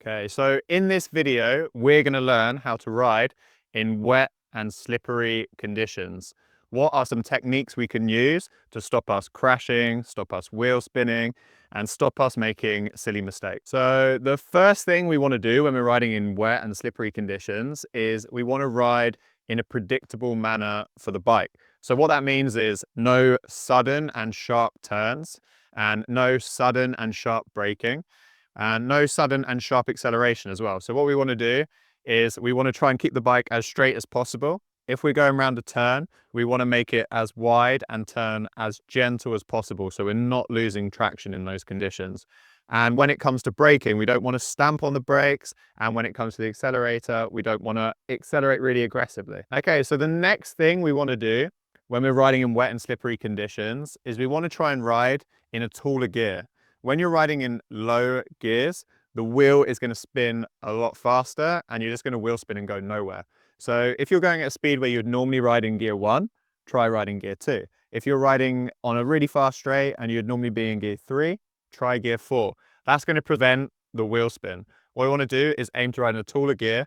Okay, so in this video, we're going to learn how to ride in wet and slippery conditions. What are some techniques we can use to stop us crashing, stop us wheel spinning, and stop us making silly mistakes? So the first thing we want to do when we're riding in wet and slippery conditions is we want to ride in a predictable manner for the bike. So what that means is no sudden and sharp turns and no sudden and sharp braking and no sudden and sharp acceleration as well. So what we want to do is we want to try and keep the bike as straight as possible. If we're going around a turn, we want to make it as wide and turn as gentle as possible, so we're not losing traction in those conditions. And when it comes to braking, we don't want to stamp on the brakes. And when it comes to the accelerator, we don't want to accelerate really aggressively. Okay, so the next thing we want to do when we're riding in wet and slippery conditions is we want to try and ride in a taller gear. When you're riding in low gears, the wheel is going to spin a lot faster and you're just going to wheel spin and go nowhere. So if you're going at a speed where you'd normally ride in gear 1, try riding gear 2. If you're riding on a really fast straight and you'd normally be in gear 3, try gear 4. That's going to prevent the wheel spin. What we want to do is aim to ride in a taller gear,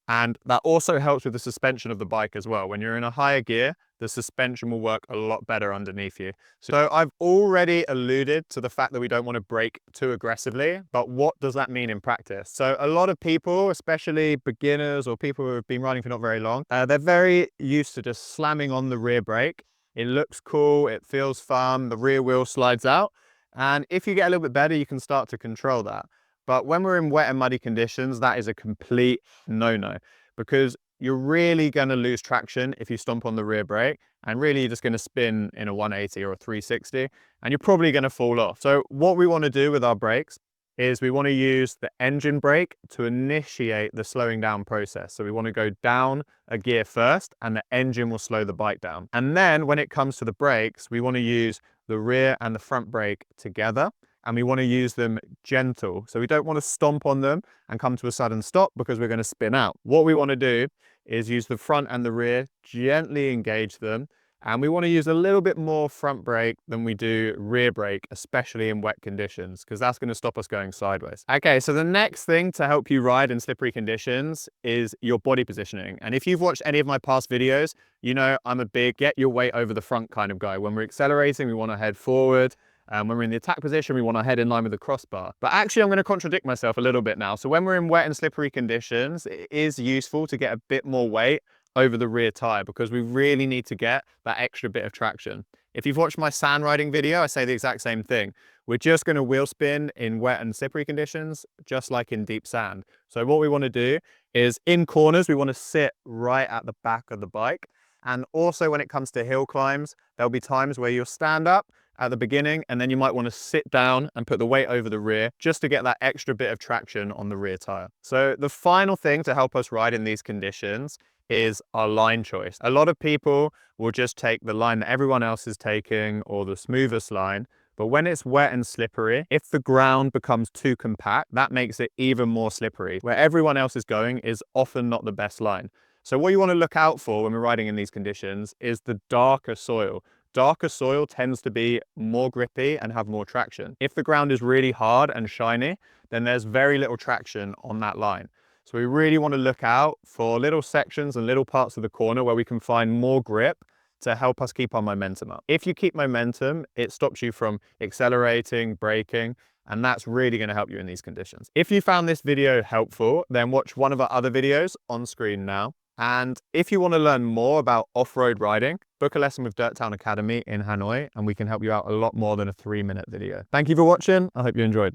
and that also helps with the suspension of the bike as well. When you're in a higher gear, the suspension will work a lot better underneath you. So I've already alluded to the fact that we don't want to brake too aggressively, but what does that mean in practice? So a lot of people, especially beginners or people who have been riding for not very long, they're very used to just slamming on the rear brake. It looks cool, it feels fun, the rear wheel slides out. And if you get a little bit better, you can start to control that. But when we're in wet and muddy conditions, that is a complete no-no, because you're really going to lose traction if you stomp on the rear brake, and really you're just going to spin in a 180 or a 360, and you're probably going to fall off. So what we want to do with our brakes is we want to use the engine brake to initiate the slowing down process. So we want to go down a gear first, and the engine will slow the bike down. And then when it comes to the brakes, we want to use the rear and the front brake together, and we want to use them gentle. So we don't want to stomp on them and come to a sudden stop because we're going to spin out. What we want to do is use the front and the rear, gently engage them. And we want to use a little bit more front brake than we do rear brake, especially in wet conditions, because that's going to stop us going sideways. Okay, so the next thing to help you ride in slippery conditions is your body positioning. And if you've watched any of my past videos, you know I'm a big get your weight over the front kind of guy. When we're accelerating, we want to head forward. When we're in the attack position, we want to head in line with the crossbar. But actually, I'm going to contradict myself a little bit now. So when we're in wet and slippery conditions, it is useful to get a bit more weight over the rear tire, because we really need to get that extra bit of traction. If you've watched my sand riding video, I say the exact same thing. We're just going to wheel spin in wet and slippery conditions, just like in deep sand. So what we want to do is in corners, we want to sit right at the back of the bike. And also when it comes to hill climbs, there'll be times where you'll stand up at the beginning, and then you might want to sit down and put the weight over the rear just to get that extra bit of traction on the rear tire. So the final thing to help us ride in these conditions is our line choice. A lot of people will just take the line that everyone else is taking, or the smoothest line. But when it's wet and slippery, if the ground becomes too compact, that makes it even more slippery. Where everyone else is going is often not the best line. So what you want to look out for when we're riding in these conditions is the darker soil. Darker soil tends to be more grippy and have more traction. If the ground is really hard and shiny, then there's very little traction on that line. So we really want to look out for little sections and little parts of the corner where we can find more grip to help us keep our momentum up. If you keep momentum, it stops you from accelerating, braking, and that's really going to help you in these conditions. If you found this video helpful, then watch one of our other videos on screen now. And if you want to learn more about off-road riding, book a lesson with Dirttown Academy in Hanoi, and we can help you out a lot more than a 3-minute video. Thank you for watching. I hope you enjoyed.